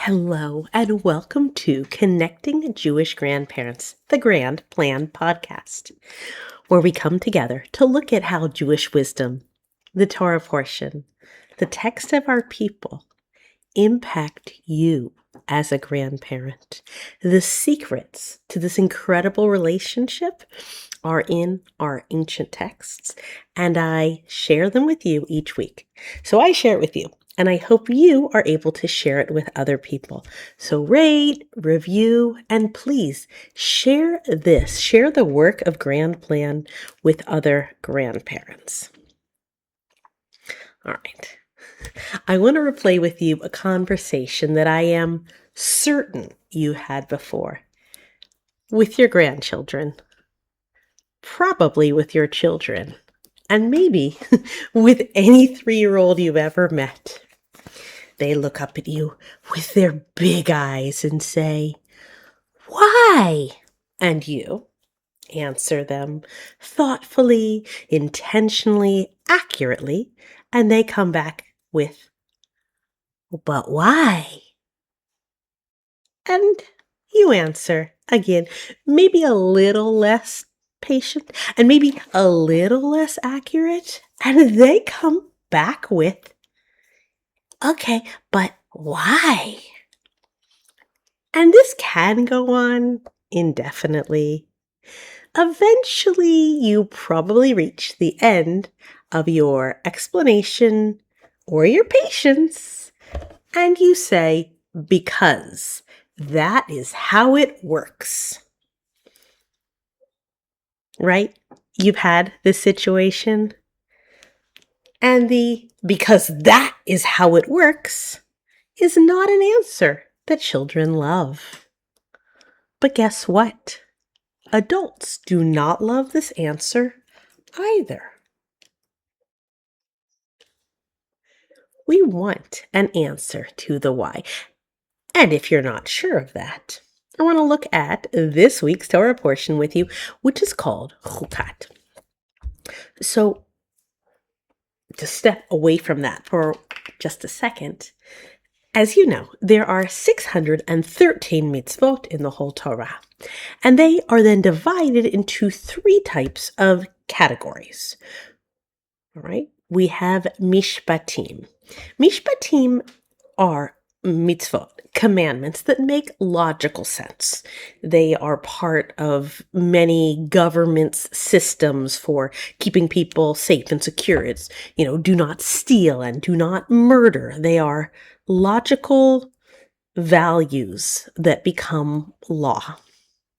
Hello, and welcome to Connecting Jewish Grandparents, the Grand Plan podcast, where we come together to look at how Jewish wisdom, the Torah portion, the text of our people impact you as a grandparent. The secrets to this incredible relationship are in our ancient texts, and I share them with you each week. So I share it with you. And I hope you are able to share it with other people. So rate, review, and please share this. Share the work of Grand Plan with other grandparents. All right. I want to replay with you a conversation that I am certain you had before with your grandchildren, probably with your children, and maybe with any 3-year-old you've ever met. They look up at you with their big eyes and say, "Why?" And you answer them thoughtfully, intentionally, accurately, and they come back with, "But why?" And you answer again, maybe a little less patient and maybe a little less accurate, and they come back with, "Okay, but why?" And this can go on indefinitely. Eventually, you probably reach the end of your explanation or your patience, and you say, "Because that is how it works." Right? You've had this situation, and the "because that is how it works" is not an answer that children love. But guess what? Adults do not love this answer either. We want an answer to the why. And if you're not sure of that, I want to look at this week's Torah portion with you, which is called Chukat. So, to step away from that for just a second, as you know, there are 613 mitzvot in the whole Torah, and they are then divided into 3 types of categories. All right, we have mishpatim. Mishpatim are mitzvot, commandments that make logical sense. They are part of many governments' systems for keeping people safe and secure. It's, do not steal and do not murder. They are logical values that become law.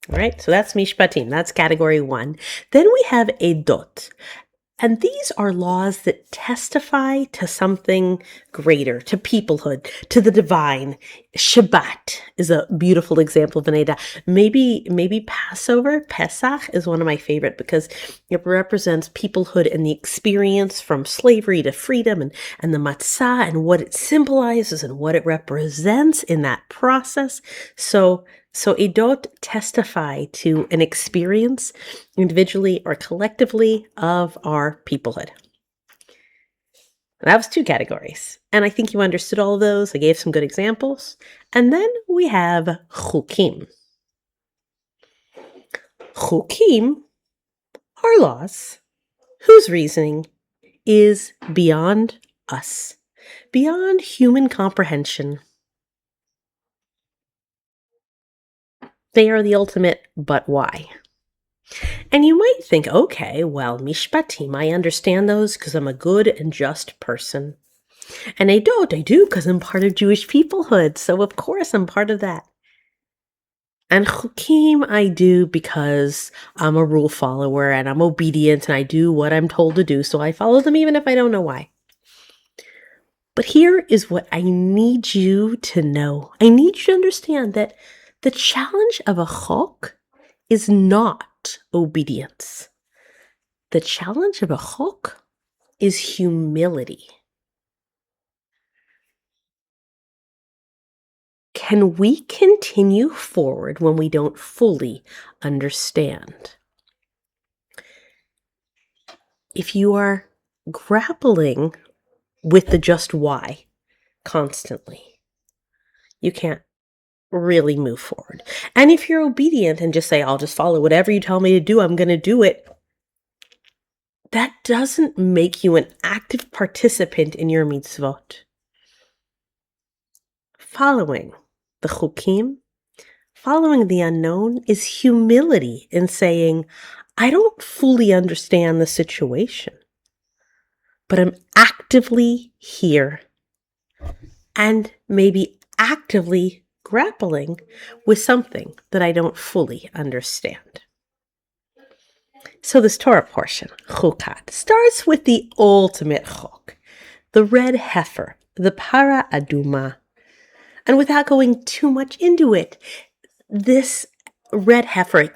All right, so that's mishpatim. That's category 1. Then we have edot. And these are laws that testify to something greater, to peoplehood, to the divine. Shabbat is a beautiful example of an Eidah. Maybe Passover, Pesach, is one of my favorite because it represents peoplehood and the experience from slavery to freedom and the matzah and what it symbolizes and what it represents in that process. So Edot testify to an experience, individually or collectively, of our peoplehood. That was 2 categories. And I think you understood all of those. I gave some good examples. And then we have chukim. Chukim are laws whose reasoning is beyond us, beyond human comprehension. They are the ultimate "but why?" And you might think, okay, well, mishpatim, I understand those because I'm a good and just person. And I do because I'm part of Jewish peoplehood. So of course I'm part of that. And chukim, I do because I'm a rule follower and I'm obedient and I do what I'm told to do. So I follow them even if I don't know why. But here is what I need you to know. I need you to understand that the challenge of a chok is not obedience. The challenge of a chok is humility. Can we continue forward when we don't fully understand? If you are grappling with the just why constantly, you can't really move forward. And if you're obedient and just say, I'll just follow whatever you tell me to do, I'm going to do it, that doesn't make you an active participant in your mitzvot. Following the chukim, following the unknown, is humility in saying, I don't fully understand the situation, but I'm actively here and maybe actively grappling with something that I don't fully understand. So this Torah portion, Chukat, starts with the ultimate chok, the red heifer, the para aduma. And without going too much into it, this red heifer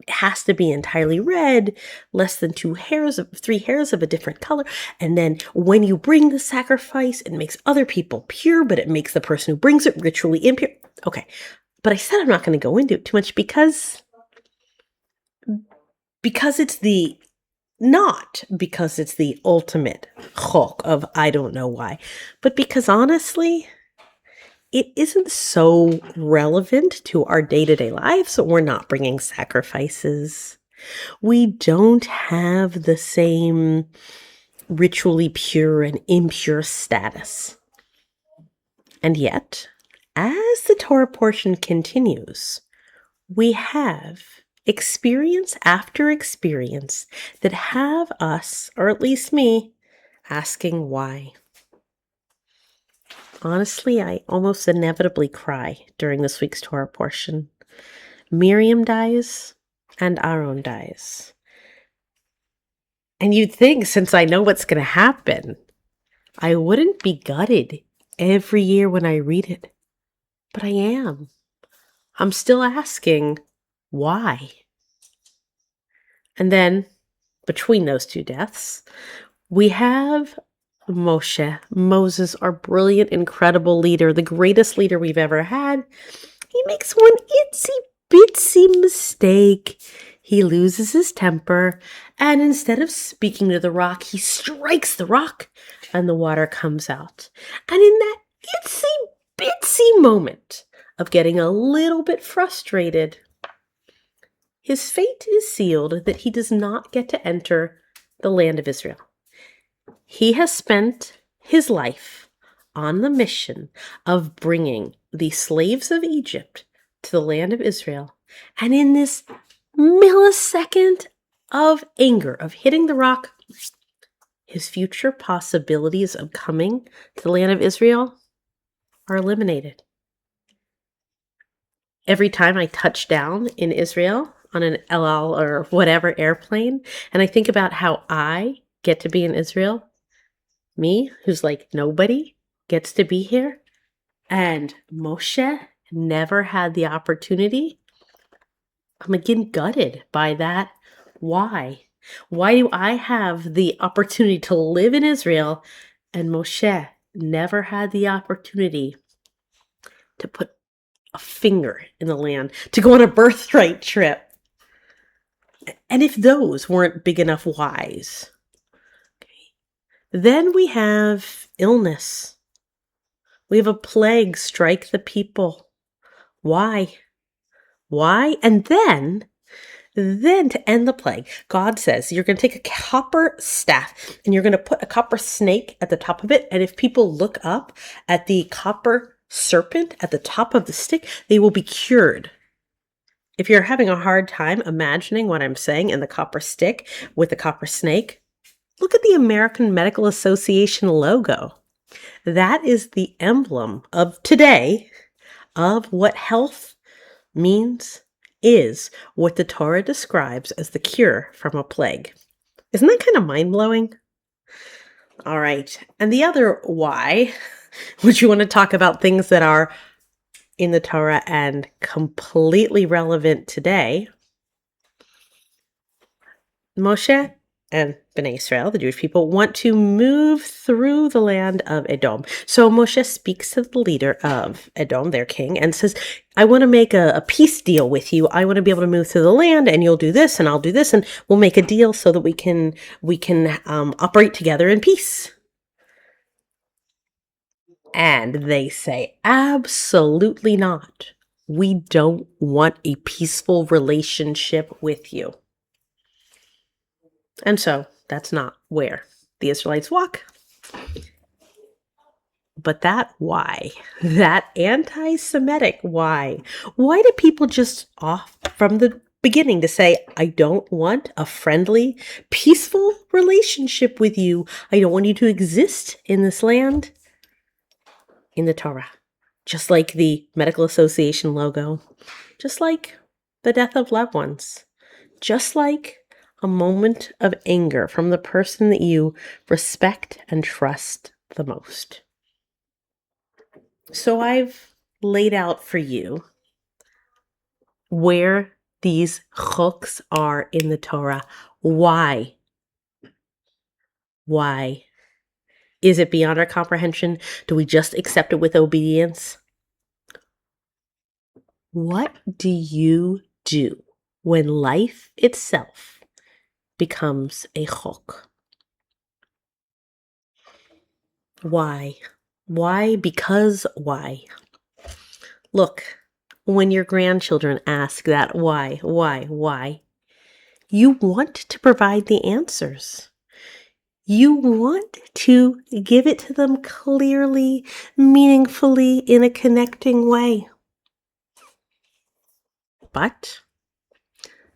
has to be entirely red, less than 3 hairs of a different color. And then when you bring the sacrifice, it makes other people pure, but it makes the person who brings it ritually impure. Okay, but I said I'm not going to go into it too much because it's not because it's the ultimate chok of I don't know why, but because honestly, it isn't so relevant to our day-to-day lives. We're not bringing sacrifices. We don't have the same ritually pure and impure status. And yet, as the Torah portion continues, we have experience after experience that have us, or at least me, asking why. Honestly, I almost inevitably cry during this week's Torah portion. Miriam dies and Aaron dies. And you'd think, since I know what's going to happen, I wouldn't be gutted every year when I read it. But I am. I'm still asking, why? And then, between those two deaths, we have Moses, our brilliant, incredible leader, the greatest leader we've ever had. He makes one itsy-bitsy mistake. He loses his temper, and instead of speaking to the rock, he strikes the rock, and the water comes out. And in that itsy-bitsy moment of getting a little bit frustrated, his fate is sealed that he does not get to enter the land of Israel. He has spent his life on the mission of bringing the slaves of Egypt to the land of Israel. And in this millisecond of anger, of hitting the rock, his future possibilities of coming to the land of Israel are eliminated. Every time I touch down in Israel on an El Al or whatever airplane, and I think about how I get to be in Israel, me, who's like nobody, gets to be here, and Moshe never had the opportunity, I'm again gutted by that. Why? Why do I have the opportunity to live in Israel, and Moshe never had the opportunity to put a finger in the land, to go on a birthright trip? And if those weren't big enough whys, then we have illness. We have a plague strike the people. Why? Why? And then to end the plague, God says you're going to take a copper staff and you're going to put a copper snake at the top of it. And if people look up at the copper serpent at the top of the stick, they will be cured. If you're having a hard time imagining what I'm saying in the copper stick with the copper snake, look at the American Medical Association logo. That is the emblem of today of what health means, is what the Torah describes as the cure from a plague. Isn't that kind of mind-blowing? All right. And the other why, would you want to talk about things that are in the Torah and completely relevant today? Moshe and Bnei Israel, the Jewish people, want to move through the land of Edom. So Moshe speaks to the leader of Edom, their king, and says, I want to make a peace deal with you. I want to be able to move through the land, and you'll do this, and I'll do this, and we'll make a deal so that we can operate together in peace. And they say, absolutely not. We don't want a peaceful relationship with you. And so that's not where the Israelites walk. But that why, that anti-Semitic why do people just off from the beginning to say, I don't want a friendly, peaceful relationship with you. I don't want you to exist in this land? In the Torah, just like the Medical Association logo, just like the death of loved ones, just like a moment of anger from the person that you respect and trust the most. So I've laid out for you where these choks are in the Torah. Why? Why? Is it beyond our comprehension? Do we just accept it with obedience? What do you do when life itself becomes a chok? Why? Why? Because why? Look, when your grandchildren ask that why, you want to provide the answers. You want to give it to them clearly, meaningfully, in a connecting way. But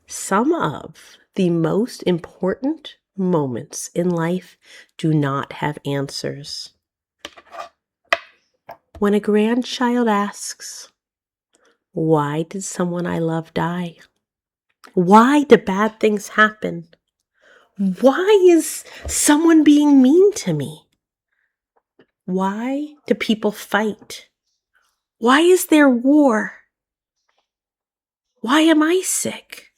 some of the most important moments in life do not have answers. When a grandchild asks, why did someone I love die? Why do bad things happen? Why is someone being mean to me? Why do people fight? Why is there war? Why am I sick?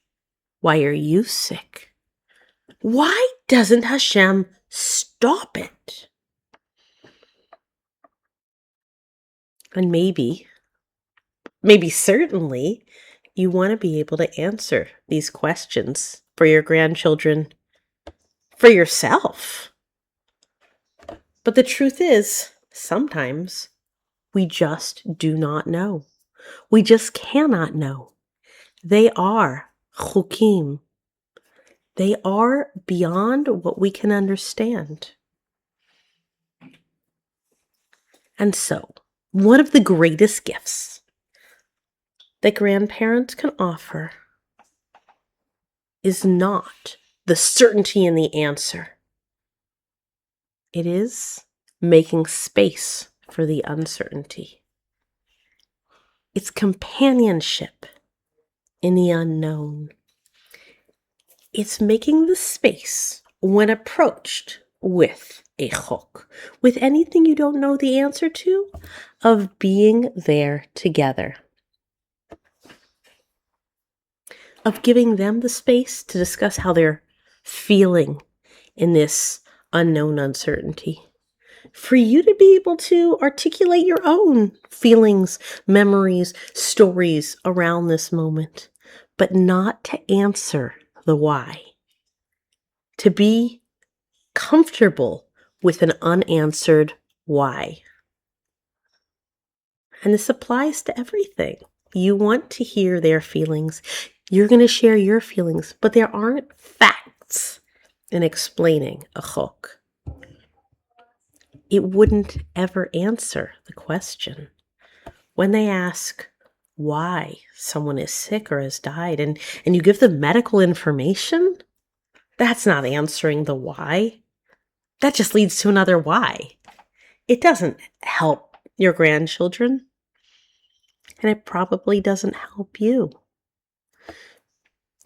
Why are you sick? Why doesn't Hashem stop it? And maybe certainly, you want to be able to answer these questions for your grandchildren, for yourself. But the truth is, sometimes we just do not know. We just cannot know. They are chokim. They are beyond what we can understand. And so, one of the greatest gifts that grandparents can offer is not the certainty in the answer. It is making space for the uncertainty. It's companionship in the unknown. It's making the space when approached with a chok, with anything you don't know the answer to, of being there together, of giving them the space to discuss how they're feeling in this unknown uncertainty, for you to be able to articulate your own feelings, memories, stories around this moment, but not to answer the why, to be comfortable with an unanswered why. And this applies to everything. You want to hear their feelings. You're going to share your feelings, but there aren't facts in explaining a chok. It wouldn't ever answer the question. When they ask why someone is sick or has died, and you give them medical information, that's not answering the why. That just leads to another why. It doesn't help your grandchildren, and it probably doesn't help you.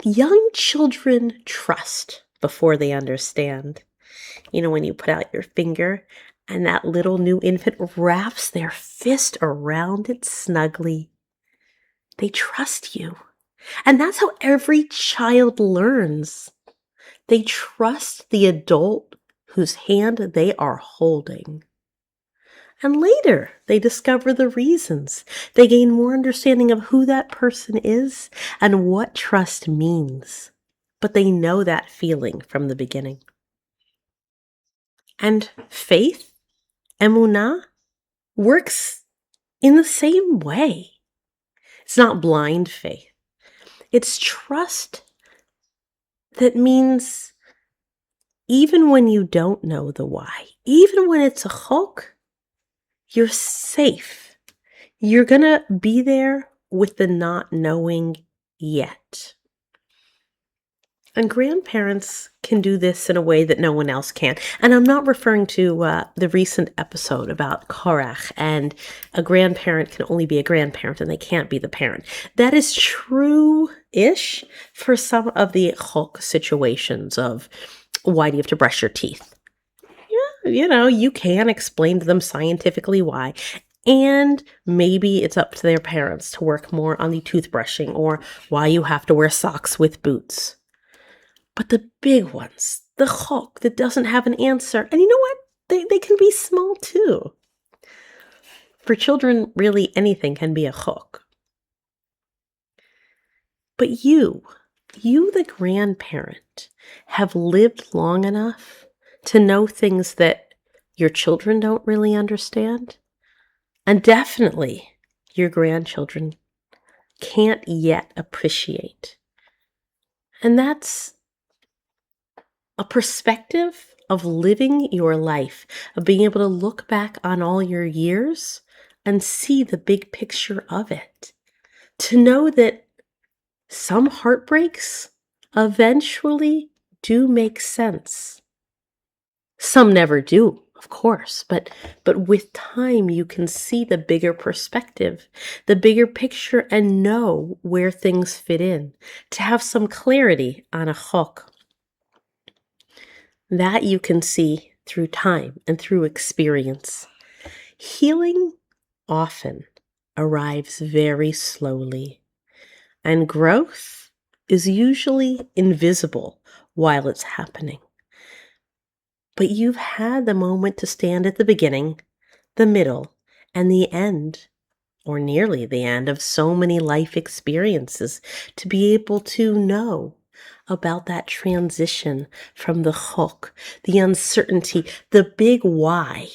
Young children trust before they understand. You know, when you put out your finger and that little new infant wraps their fist around it snugly, they trust you. And that's how every child learns. They trust the adult whose hand they are holding. And later, they discover the reasons. They gain more understanding of who that person is and what trust means. But they know that feeling from the beginning. And faith, emunah, works in the same way. It's not blind faith. It's trust that means even when you don't know the why, even when it's a chok, you're safe. You're going to be there with the not knowing yet. And grandparents can do this in a way that no one else can. And I'm not referring to the recent episode about Korach and a grandparent can only be a grandparent and they can't be the parent. That is true-ish for some of the chok situations of why do you have to brush your teeth? Yeah, you can explain to them scientifically why. And maybe it's up to their parents to work more on the toothbrushing or why you have to wear socks with boots. But the big ones, the chok that doesn't have an answer, and you know what? They can be small too. For children, really anything can be a chok. But you, the grandparent, have lived long enough to know things that your children don't really understand. And definitely your grandchildren can't yet appreciate. And that's a perspective of living your life, of being able to look back on all your years and see the big picture of it. To know that some heartbreaks eventually do make sense. Some never do, of course, but with time you can see the bigger perspective, the bigger picture, and know where things fit in, to have some clarity on a chok. That you can see through time and through experience. Healing often arrives very slowly, and growth is usually invisible while it's happening. But you've had the moment to stand at the beginning, the middle, and the end, or nearly the end, of so many life experiences to be able to know about that transition from the chok, the uncertainty, the big why,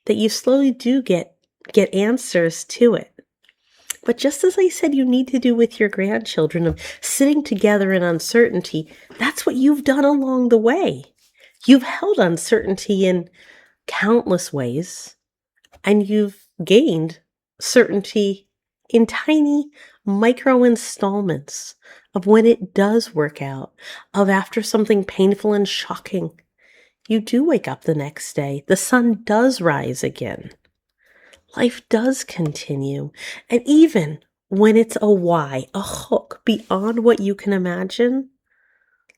that you slowly do get answers to it. But just as I said you need to do with your grandchildren of sitting together in uncertainty, that's what you've done along the way. You've held uncertainty in countless ways, and you've gained certainty in tiny micro installments of when it does work out, of after something painful and shocking, you do wake up the next day, the sun does rise again. Life does continue, and even when it's a why, a chok beyond what you can imagine,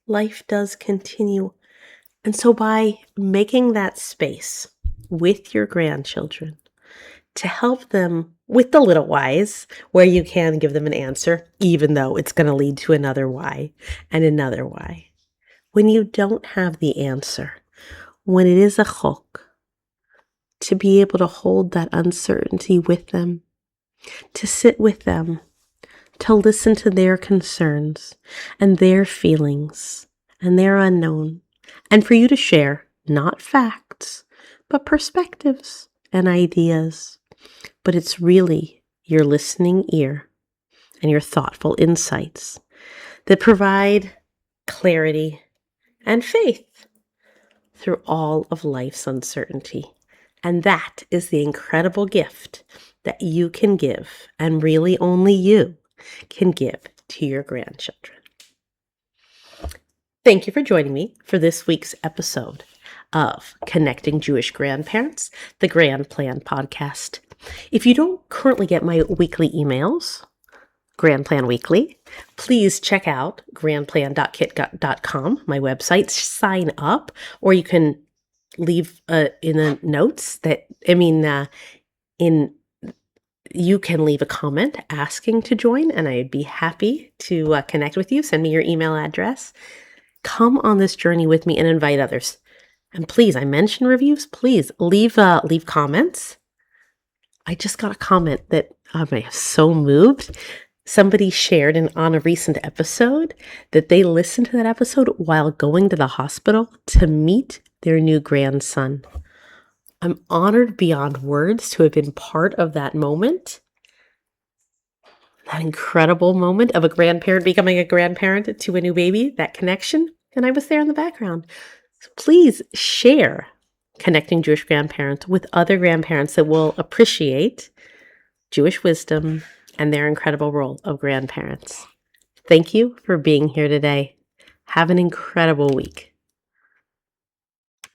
life does continue. And so by making that space with your grandchildren to help them with the little whys, where you can give them an answer, even though it's going to lead to another why and another why. When you don't have the answer, when it is a chok, to be able to hold that uncertainty with them, to sit with them, to listen to their concerns and their feelings and their unknown, and for you to share not facts, but perspectives and ideas. But it's really your listening ear and your thoughtful insights that provide clarity and faith through all of life's uncertainty. And that is the incredible gift that you can give, and really only you can give to your grandchildren. Thank you for joining me for this week's episode of Connecting Jewish Grandparents, the Grand Plan podcast. If you don't currently get my weekly emails, Grand Plan Weekly, please check out grandplan.kit.com, my website, sign up, or you can leave in the notes you can leave a comment asking to join, and I'd be happy to connect with you. Send me your email address. Come on this journey with me and invite others. And please, I mentioned reviews. Please leave comments. I just got a comment that I am so moved. Somebody shared on a recent episode that they listened to that episode while going to the hospital to meet their new grandson. I'm honored beyond words to have been part of that moment, that incredible moment of a grandparent becoming a grandparent to a new baby, that connection. And I was there in the background. So please share Connecting Jewish Grandparents with other grandparents that will appreciate Jewish wisdom and their incredible role of grandparents. Thank you for being here today. Have an incredible week.